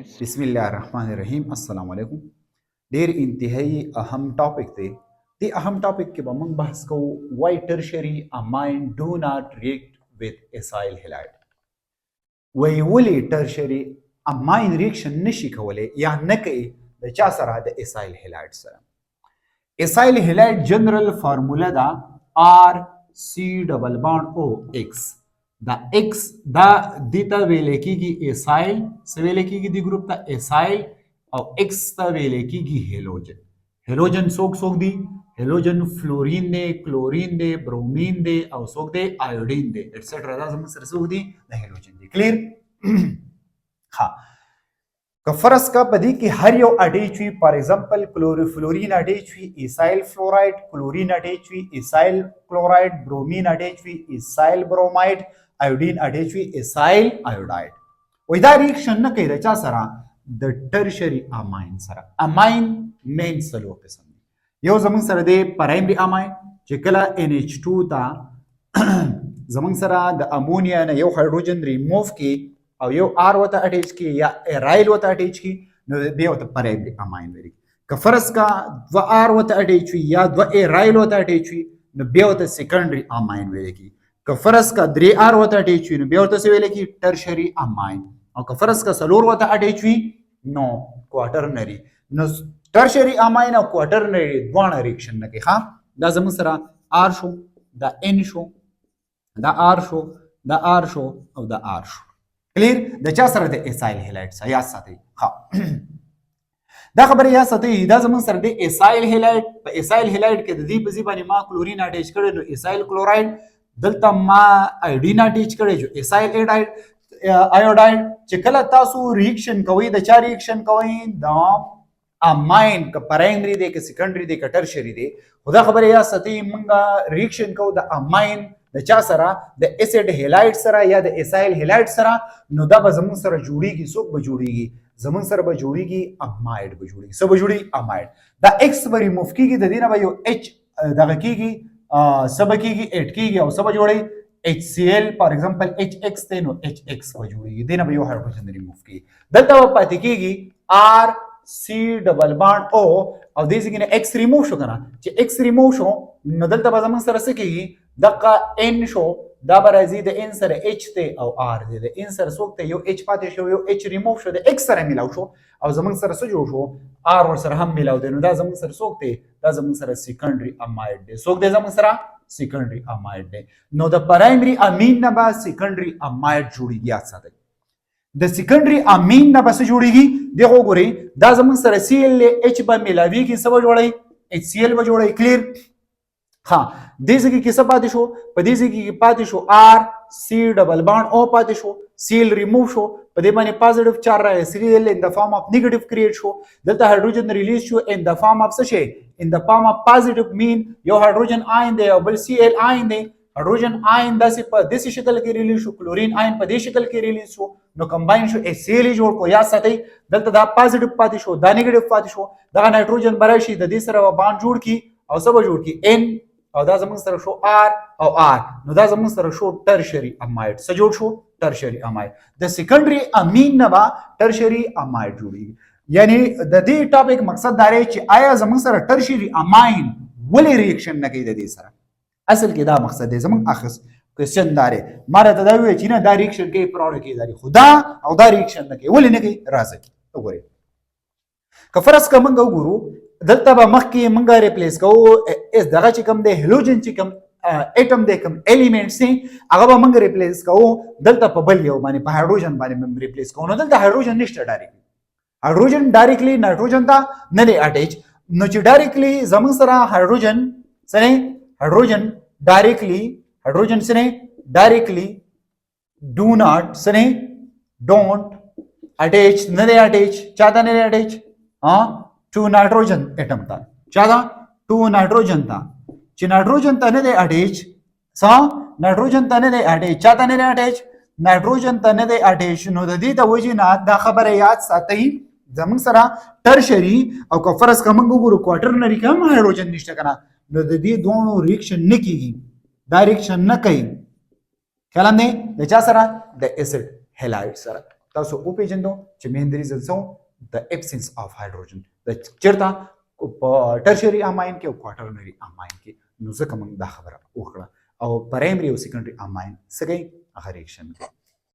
بسم الله الرحمن الرحیم. السلام علیکم. ډیر انتهایی اهم ټاپک دی. دی اهم ټاپک کې به موږ بحث کوو why tertiary amine do not react with acyl halide. وی ولې tertiary amine reaction نشي کولی یا نه کوي د چا سره؟ د acyl halide سره. acyl halide جنرال فارموله ده RC+OX. دا X دا دیتا ویل کېږي ایسایل، څه ویل کېږي دی ګروپ ته؟ ایسایل. او X ته ویل کېږي هیلوجن. هیلوجن څوک دي؟ هیلوجن فلورین دی، کلورین دی، برومین دی او څوک دی؟ آیوډین دی ایټسټرا. دا زموږ سره څوک دي؟ د هیلوجن دی. کلیر؟ ها که فرض کا پدې کې هر یو اډیچ وي، فار ایگزامپل کلوروفلورین اډیچ وي ایسایل فلورایډ، کلورین اډیچ وي ایسایل کلورایډ، برومین اډیچ وي ایسایل برومایډ، آیوډین اډیچ وي ایسایل آیوډایډ. وای دا ریاکشن نه کوي د چا سره؟ د ټرشري اماین سره. اماین مین څلور قسم دي. یو زموږ سره دی پرایمري اماین چې کله NH2 ته زموږ سره د امونیا نه یو هایدروجن ریموف کی او یو آر وته اټیچ کی یا ایرایل وته اټیچ کی، نو بیا وته پرایمري اماین ویل. که فرض کا دو آر وته اټیچ وي یا دو ایرایل وته اټیچ وي، نو بیا وته سیکنډري اماین ویل کی. که فرض کا 3 آر وته اټیچ وي، نو بیا ورته څه ویل کی؟ ټرشري اماین. او که فرض کا سلور وته اټیچ وي، نو کوارټرنري. نو ټرشري اماین او کوارټرنري دواړه ریاکشن نه کوي. ها دا زموږ سره آر شو، دا ان شو، دا آر شو، دا آر شو او دا آر شو. کلیر؟ د چا سره؟ د ایسایل هیلایډ سره. یاد ساتئ. ها دا خبره یاد ساتئ. دا زموږ سره د ایسایل هیلایډ. په ایسایل هیلایډ کې د دې په ځای باندې ما کلورین اټیچ کړی، نو ایسایل کلورایډ. دلته ما آیوډین اټیچ کړی جو ایسایل آیوډایډ. چې کله تاسو ریاکشن کوئ، د چا ریاکشن کوئ؟ د اماین. که پرایمري دی، که سیکنډري دی، که ټرشري دی. خو دا خبره یاد ساتئ، موږ ریاکشن کوو د اماین د چا سره؟ د اسید هیلایډ سره یا د ایسایل هیلایډ سره. نو دا به زموږ سره جوړیږي. څوک به جوړیږي؟ زموږ سره به جوړیږي امایډ به جوړیږي. څه به جوړیږي؟ امایډ. دا ایکس به ریموف کیږي، د دې نه به یو اچ دغه کیږي، څه به کیږي؟ ایټ کیږي او څه به جوړي؟ HCl فار ایگزامپل HX ته، نو HX به جوړیږي. دې نه به یو هایدروجن ریموف کیږي. دلته به پاتې کیږي RC+O او دې ځای نه X ریموف شو کنه. چې X ریموف شو، نو دلته به زموږ سره څه کیږي؟ دغه N شو، دا به راځي د N سره H ته او R دی. د N سره څوک ته؟ یو H پاتې شو، یو H ریموف شو، د X سره میلاو شو او زموږ سره څه جوړ شو؟ R ور سره هم میلاو دی. نو دا زموږ سره څوک دی؟ دا زموږ سره سیکنډري امایډ دی. څوک دی زموږ سره؟ سیکنډري امایډ دی. نو د پرایمري امین نه به سیکنډري امایډ جوړیږي. یاد ساتئ. د سیکنډري امین نه به څه جوړیږي؟ دغه وګورئ، دا زموږ سره Cl H به میلاویږي، څه به جوړی؟ HCl به جوړی. کلیر؟ ها دې ځای کې څه پاتې شو؟ په دې ځای کې پاتې شو RC+O پاتې شو، Cl ریموو شو، په دې باندې پازیټیو چارج راغی، Cl in the form of negative create شو. دلته هایدروجن ریلیز شو in the form of څه شی؟ in the form of positive mean. یو هایدروجن آین دی او بل Cl آین دی. هایدروجن آین داسې په داسې شکل کې ریلیز شو، کلورین آین په دې شکل کې ریلیز شو، نو کمباین شو، HCl جوړ کو. یاد ساتئ دلته دا پازیټیو پاتې شو، دا نیگیټیو پاتې شو. دغه نایټروجن برای شي د دې سره بانډ جوړ کی او څه به جوړ کی؟ N او دا زموږ سره شو R او R. نو دا زموږ سره شو ټرشري امایډ. څه جوړ شو؟ ټرشري امایډ. د سیکنډري امین نه به ټرشري امایډ جوړیږي. یعنی د دې ټاپک مقصد دا دی چې آیا زموږ سره ټرشري اماین ولې ریاکشن نه کوي د دې سره؟ اصل کې دا مقصد دی زموږ. اخص کوېسچن دا دی، ما راته دا وویل چې نه دا ریاکشن کوي، پراوډ کې دا خو دا او دا ریاکشن نه کوي. ولې نه کوي؟ راځئ وګورئ. که فرض که موږ وګورو، دلته به مخکې موږ ریپلیس کوو دغه چې کوم دی هیلوجن چې کوم اټم دی، کوم الیمنټس دي، هغه به موږ ریپلیس کوو دلته په بل یو باندې، په هایدروجن باندې موږ ریپلیس کوو. نو دلته هایدروجن نشته ډایرکټلی. هایدروجن ډایرکټلی نایټروجن ته نه دی اټیچ. نو چې ډایرکټلی زموږ سره هایدروجن څه نه؟ هایدروجن ډایرکټلی ډو ناٹ څه نه؟ ډونټ اټیچ نه دی اټیچ. چا ته نه دی اټیچ؟ ټو نایټروجن اټم ته. چا ته؟ ټو نایټروجن ته. چې نایټروجن ته نه دی اټیچ، څه؟ نایټروجن ته نه دی اټیچ. چا ته نه دی اټیچ؟ نایټروجن ته نه دی اټیچ. نو د دې د وجې نه دا خبره یاد ساتئ، زموږ سره ټرشري او که فرض که موږ وګورو کوارټرنري کې هم هایدروجن نشته که نه، نو د دې دوه ریاکشن نه کیږي. دا ریاکشن نه کوي. خیال دی؟ د چا سره؟ د اسید هیلایډ سره. تاسو او پیژندو چې مین ریزن سو د ابسنس اف هایدروجن د چیرته په ټرشری اماین کې او کواترنری اماین کې نو ځکه موږ دا خبره وکړه او پرایمري او سیکنډري اماین څه کوي هغه ریاکشن کوي